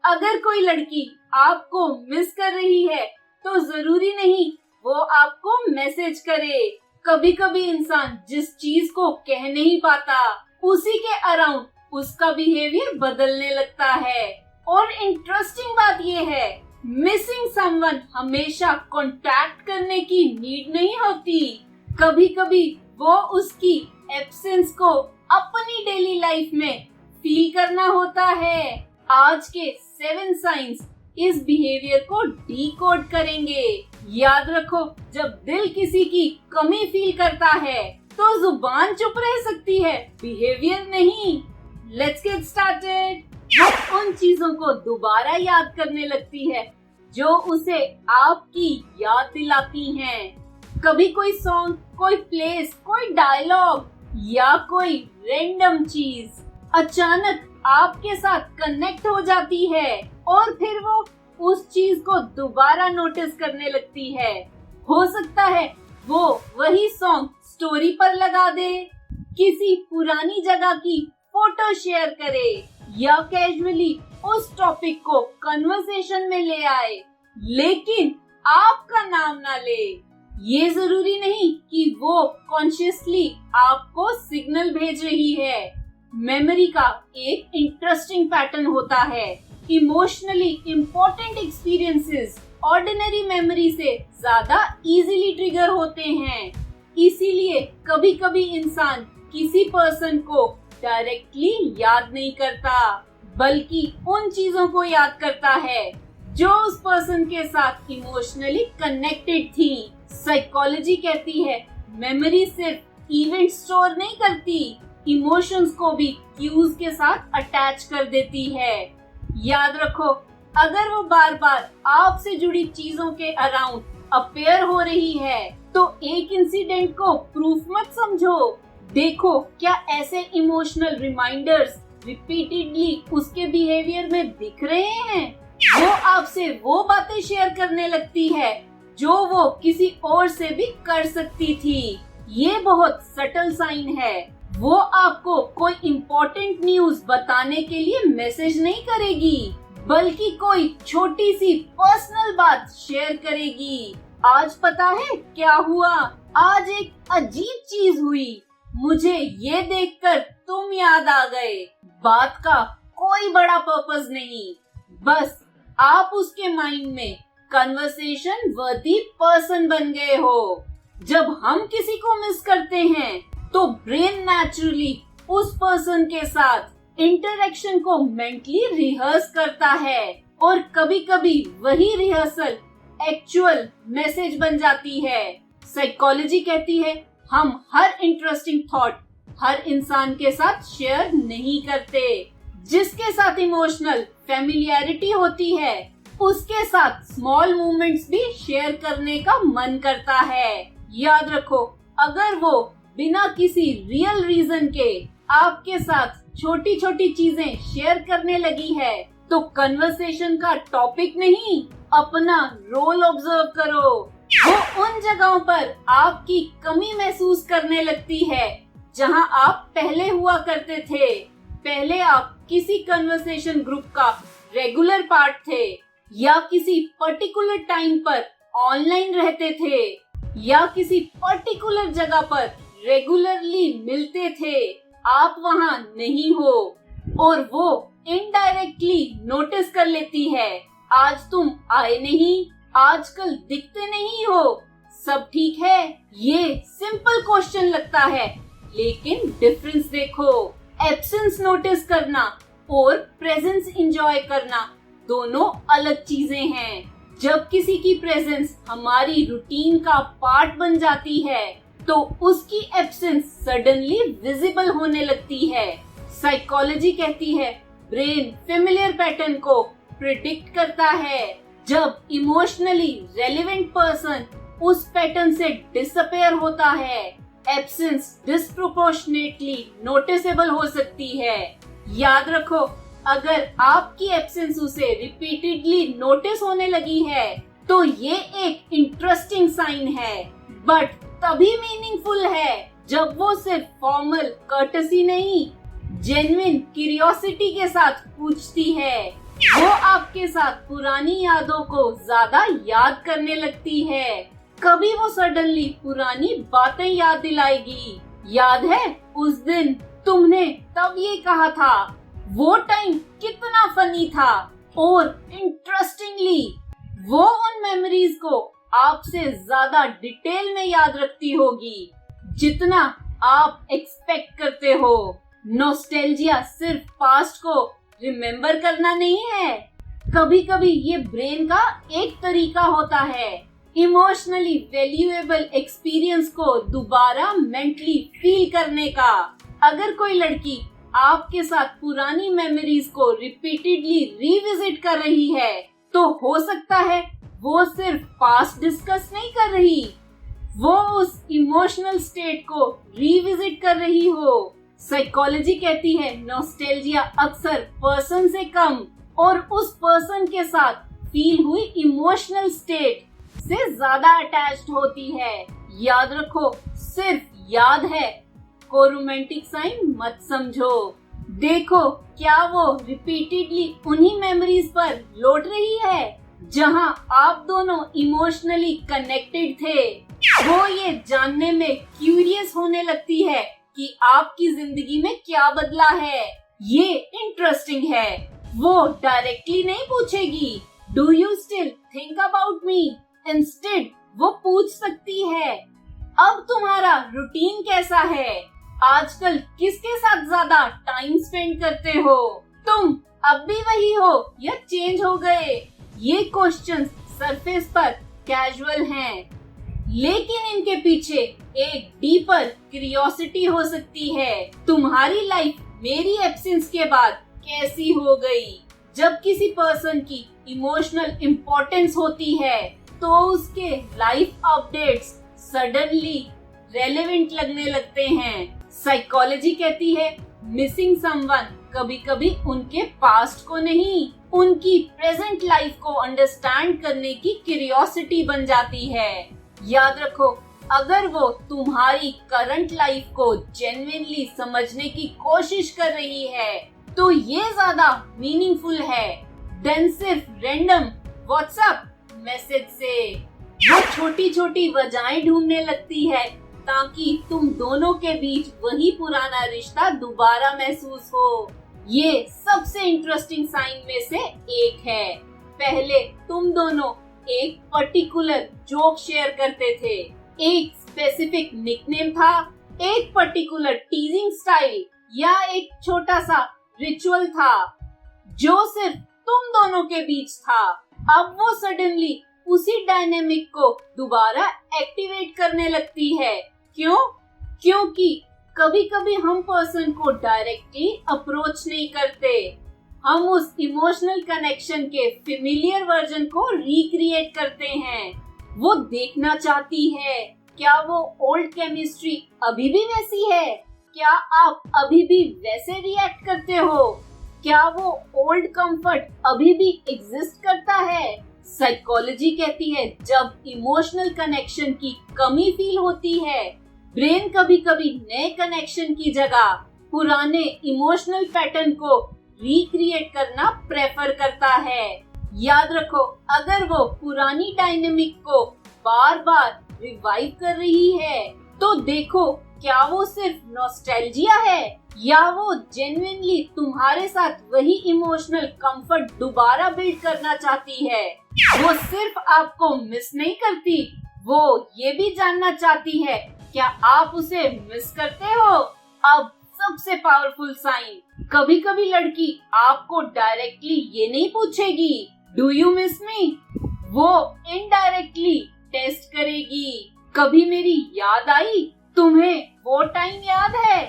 अगर कोई लड़की आपको मिस कर रही है तो जरूरी नहीं वो आपको मैसेज करे। कभी कभी इंसान जिस चीज को कह नहीं पाता उसी के अराउंड उसका बिहेवियर बदलने लगता है। और इंटरेस्टिंग बात ये है, मिसिंग समवन हमेशा कांटेक्ट करने की नीड नहीं होती। कभी कभी वो उसकी एब्सेंस को अपनी डेली लाइफ में फील करना होता है। आज के 7 साइंस इस बिहेवियर को डीकोड करेंगे। याद रखो, जब दिल किसी की कमी फील करता है तो जुबान चुप रह सकती है, बिहेवियर नहीं। Let's get started. वो उन चीजों को दोबारा याद करने लगती है जो उसे आपकी याद दिलाती हैं। कभी कोई सॉन्ग, कोई प्लेस, कोई डायलॉग या कोई रैंडम चीज अचानक आपके साथ कनेक्ट हो जाती है और फिर वो उस चीज को दोबारा नोटिस करने लगती है। हो सकता है वो वही सॉन्ग स्टोरी पर लगा दे, किसी पुरानी जगह की फोटो शेयर करे या कैजुअली उस टॉपिक को कन्वर्सेशन में ले आए, लेकिन आपका नाम ना ले। ये जरूरी नहीं कि वो कॉन्शियसली आपको सिग्नल भेज रही है। मेमोरी का एक इंटरेस्टिंग पैटर्न होता है। Emotionally important experiences ordinary memory से ज्यादा इजीली ट्रिगर होते हैं। इसीलिए कभी कभी इंसान किसी पर्सन को डायरेक्टली याद नहीं करता, बल्कि उन चीजों को याद करता है जो उस पर्सन के साथ इमोशनली कनेक्टेड थी। साइकोलॉजी कहती है मेमोरी सिर्फ इवेंट स्टोर नहीं करती, इमोशंस को भी क्यूज के साथ अटैच कर देती है। याद रखो, अगर वो बार बार आपसे जुड़ी चीजों के अराउंड अपेयर हो रही है तो एक इंसिडेंट को प्रूफ मत समझो। देखो, क्या ऐसे इमोशनल रिमाइंडर्स रिपीटेडली उसके बिहेवियर में दिख रहे हैं। वो आपसे वो बातें शेयर करने लगती है जो वो किसी और से भी कर सकती थी। ये बहुत सटल साइन है। वो आपको कोई इम्पोर्टेंट न्यूज बताने के लिए मैसेज नहीं करेगी, बल्कि कोई छोटी सी पर्सनल बात शेयर करेगी। आज पता है क्या हुआ? आज एक अजीब चीज हुई, मुझे ये देखकर तुम याद आ गए। बात का कोई बड़ा पर्पस नहीं, बस आप उसके माइंड में कन्वर्सेशन वर्दी पर्सन बन गए हो। जब हम किसी को मिस करते हैं तो ब्रेन नेचुरली उस पर्सन के साथ इंटरेक्शन को मेंटली रिहर्स करता है और कभी कभी वही रिहर्सल एक्चुअल मैसेज बन जाती है। साइकोलॉजी कहती है हम हर इंटरेस्टिंग थॉट हर इंसान के साथ शेयर नहीं करते। जिसके साथ इमोशनल फेमिलियरिटी होती है उसके साथ स्मॉल मूवमेंट्स भी शेयर करने का मन करता है। याद रखो, अगर वो बिना किसी रियल रीजन के आपके साथ छोटी छोटी चीजें शेयर करने लगी है तो कन्वर्सेशन का टॉपिक नहीं, अपना रोल ऑब्जर्व करो। वो उन जगहों पर आपकी कमी महसूस करने लगती है जहां आप पहले हुआ करते थे। पहले आप किसी कन्वर्सेशन ग्रुप का रेगुलर पार्ट थे या किसी पर्टिकुलर टाइम पर ऑनलाइन रहते थे या किसी पर्टिकुलर जगह पर रेगुलरली मिलते थे। आप वहां नहीं हो और वो इनडायरेक्टली नोटिस कर लेती है, आज तुम आए नहीं, आजकल दिखते नहीं हो, सब ठीक है। ये सिंपल क्वेश्चन लगता है, लेकिन डिफरेंस देखो। एब्सेंस नोटिस करना और प्रेजेंस एंजॉय करना दोनों अलग चीजें हैं। जब किसी की प्रेजेंस हमारी रूटीन का पार्ट बन जाती है तो उसकी एब्सेंस सडनली विजिबल होने लगती है। साइकोलॉजी कहती है ब्रेन फेमिलियर पैटर्न को प्रिडिक्ट करता है। जब इमोशनली रेलेवेंट पर्सन उस पैटर्न से डिसअपेयर होता है, एब्सेंस डिस्प्रोपोर्शनेटली नोटिसेबल हो सकती है। याद रखो, अगर आपकी एब्सेंस उसे रिपीटेडली नोटिस होने लगी है तो ये एक इंटरेस्टिंग साइन है, बट तभी मीनिंगफुल है जब वो सिर्फ फॉर्मल कर्टसी नहीं, जेन्युइन क्यूरियोसिटी के साथ पूछती है। वो आपके साथ पुरानी यादों को ज्यादा याद करने लगती है। कभी वो सडनली पुरानी बातें याद दिलाएगी। याद है उस दिन तुमने तब ये कहा था, वो टाइम कितना फनी था। और इंटरेस्टिंगली वो उन मेमोरीज को आपसे ज्यादा डिटेल में याद रखती होगी जितना आप एक्सपेक्ट करते हो। नॉस्टैल्जिया सिर्फ पास्ट को रिमेम्बर करना नहीं है, कभी कभी ये ब्रेन का एक तरीका होता है इमोशनली वैल्यूएबल एक्सपीरियंस को दोबारा मेंटली फील करने का। अगर कोई लड़की आपके साथ पुरानी मेमोरीज को रिपीटेडली रिविजिट कर रही है, तो हो सकता है वो सिर्फ पास्ट डिस्कस नहीं कर रही, वो उस इमोशनल स्टेट को रिविजिट कर रही हो। साइकोलॉजी कहती है नॉस्टैल्जिया अक्सर पर्सन से कम और उस पर्सन के साथ फील हुई इमोशनल स्टेट से ज्यादा अटैच्ड होती है। याद रखो, सिर्फ याद है को रोमांटिक साइन मत समझो। देखो क्या वो रिपीटेडली उन्हीं मेमोरीज पर लौट रही है जहां आप दोनों इमोशनली कनेक्टेड थे। वो ये जानने में क्यूरियस होने लगती है कि आपकी जिंदगी में क्या बदला है। ये इंटरेस्टिंग है। वो डायरेक्टली नहीं पूछेगी do you still think about me, instead वो पूछ सकती है अब तुम्हारा रूटीन कैसा है, आजकल किसके साथ ज्यादा टाइम स्पेंड करते हो, तुम अब भी वही हो या चेंज हो गए। ये क्वेश्चंस सरफेस पर कैजुअल हैं, लेकिन इनके पीछे एक डीपर क्यूरियोसिटी हो सकती है। तुम्हारी लाइफ मेरी एब्सेंस के बाद कैसी हो गई? जब किसी पर्सन की इमोशनल इम्पोर्टेंस होती है तो उसके लाइफ अपडेट्स सडनली रेलेवेंट लगने लगते हैं। साइकोलॉजी कहती है मिसिंग समवन कभी कभी उनके पास्ट को नहीं, उनकी प्रेजेंट लाइफ को अंडरस्टैंड करने की क्यूरियोसिटी बन जाती है। याद रखो, अगर वो तुम्हारी करंट लाइफ को जेन्युइनली समझने की कोशिश कर रही है तो ये ज्यादा मीनिंगफुल है देन सिर्फ रैंडम व्हाट्सएप मैसेज से। वो छोटी छोटी वजहें ढूंढने लगती है ताकि तुम दोनों के बीच वही पुराना रिश्ता दोबारा महसूस हो। ये सबसे इंटरेस्टिंग साइन में से एक है। पहले तुम दोनों एक पर्टिकुलर जोक शेयर करते थे, एक स्पेसिफिक निकनेम था, एक पर्टिकुलर टीजिंग स्टाइल या एक छोटा सा रिचुअल था जो सिर्फ तुम दोनों के बीच था। अब वो सडनली उसी डायनेमिक को दोबारा एक्टिवेट करने लगती है। क्यों? क्योंकि कभी कभी हम पर्सन को डायरेक्टली अप्रोच नहीं करते, हम उस इमोशनल कनेक्शन के फेमिलियर वर्जन को रिक्रिएट करते हैं। वो देखना चाहती है क्या वो ओल्ड केमिस्ट्री अभी भी वैसी है, क्या आप अभी भी वैसे रिएक्ट करते हो, क्या वो ओल्ड कंफर्ट अभी भी एग्जिस्ट करता है। साइकोलॉजी कहती है जब इमोशनल कनेक्शन की कमी फील होती है, ब्रेन कभी कभी नए कनेक्शन की जगह पुराने इमोशनल पैटर्न को रिक्रिएट करना प्रेफर करता है। याद रखो, अगर वो पुरानी डायनेमिक को बार बार रिवाइव कर रही है तो देखो क्या वो सिर्फ नॉस्टैल्जिया है या वो जेन्युइनली तुम्हारे साथ वही इमोशनल कंफर्ट दोबारा बिल्ड करना चाहती है। वो सिर्फ आपको मिस नहीं करती, वो ये भी जानना चाहती है क्या आप उसे मिस करते हो। अब सबसे पावरफुल साइन, कभी कभी लड़की आपको डायरेक्टली ये नहीं पूछेगी डू यू मिस मी, वो इनडायरेक्टली टेस्ट करेगी। कभी मेरी याद आई, तुम्हें वो टाइम याद है,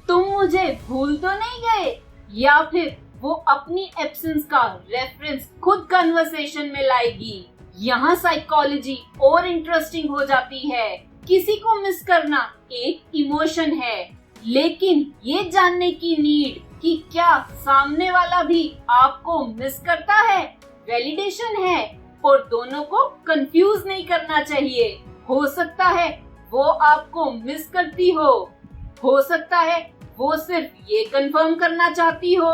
तुम मुझे भूल तो नहीं गए, या फिर वो अपनी एब्सेंस का रेफरेंस खुद कन्वर्सेशन में लाएगी। यहाँ साइकोलॉजी और इंटरेस्टिंग हो जाती है। किसी को मिस करना एक इमोशन है, लेकिन ये जानने की नीड कि क्या सामने वाला भी आपको मिस करता है वैलिडेशन है, और दोनों को कंफ्यूज नहीं करना चाहिए। हो सकता है वो आपको मिस करती हो सकता है वो सिर्फ ये कंफर्म करना चाहती हो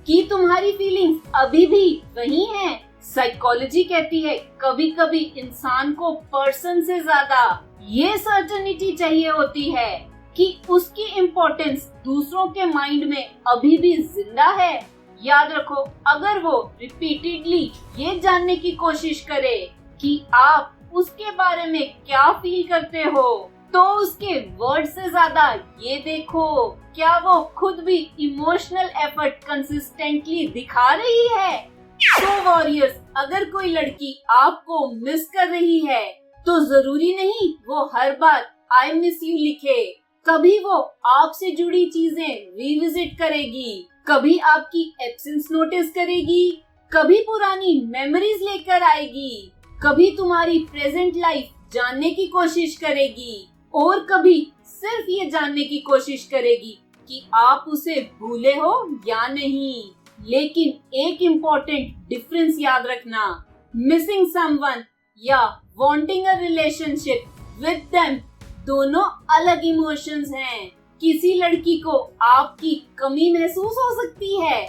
कि तुम्हारी फीलिंग्स अभी भी वही हैं। साइकोलॉजी कहती है कभी कभी इंसान को पर्सन से ज्यादा ये सर्टेनिटी चाहिए होती है कि उसकी इम्पोर्टेंस दूसरों के माइंड में अभी भी जिंदा है। याद रखो, अगर वो रिपीटेडली ये जानने की कोशिश करे कि आप उसके बारे में क्या फील करते हो, तो उसके वर्ड से ज्यादा ये देखो क्या वो खुद भी इमोशनल एफर्ट कंसिस्टेंटली दिखा रही है। तो वॉरियर्स, अगर कोई लड़की आपको मिस कर रही है तो जरूरी नहीं वो हर बार आई मिस यू लिखे। कभी वो आपसे जुड़ी चीजें रिविजिट करेगी, कभी आपकी एब्सेंस नोटिस करेगी, कभी पुरानी मेमोरीज लेकर आएगी, कभी तुम्हारी प्रेजेंट लाइफ जानने की कोशिश करेगी और कभी सिर्फ ये जानने की कोशिश करेगी कि आप उसे भूले हो या नहीं। लेकिन एक इम्पोर्टेंट डिफरेंस याद रखना, मिसिंग समवन या wanting a relationship with them दोनों अलग इमोशंस हैं। किसी लड़की को आपकी कमी महसूस हो सकती है,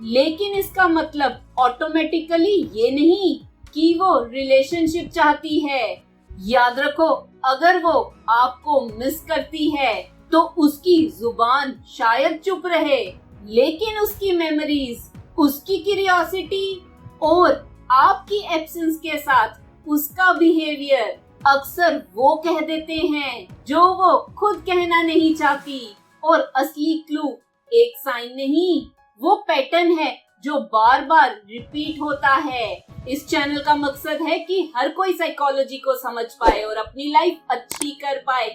लेकिन इसका मतलब ऑटोमेटिकली ये नहीं कि वो रिलेशनशिप चाहती है। याद रखो, अगर वो आपको मिस करती है तो उसकी जुबान शायद चुप रहे, लेकिन उसकी मेमोरीज, उसकी क्यूरियोसिटी और आपकी एब्सेंस के साथ उसका बिहेवियर अक्सर वो कह देते हैं जो वो खुद कहना नहीं चाहती। और असली क्लू एक साइन नहीं, वो पैटर्न है जो बार बार रिपीट होता है। इस चैनल का मकसद है कि हर कोई साइकोलॉजी को समझ पाए और अपनी लाइफ अच्छी कर पाए।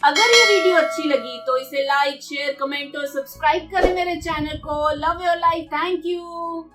अगर ये वीडियो अच्छी लगी तो इसे लाइक, शेयर, कमेंट और सब्सक्राइब करें मेरे चैनल को। Love your life, thank you.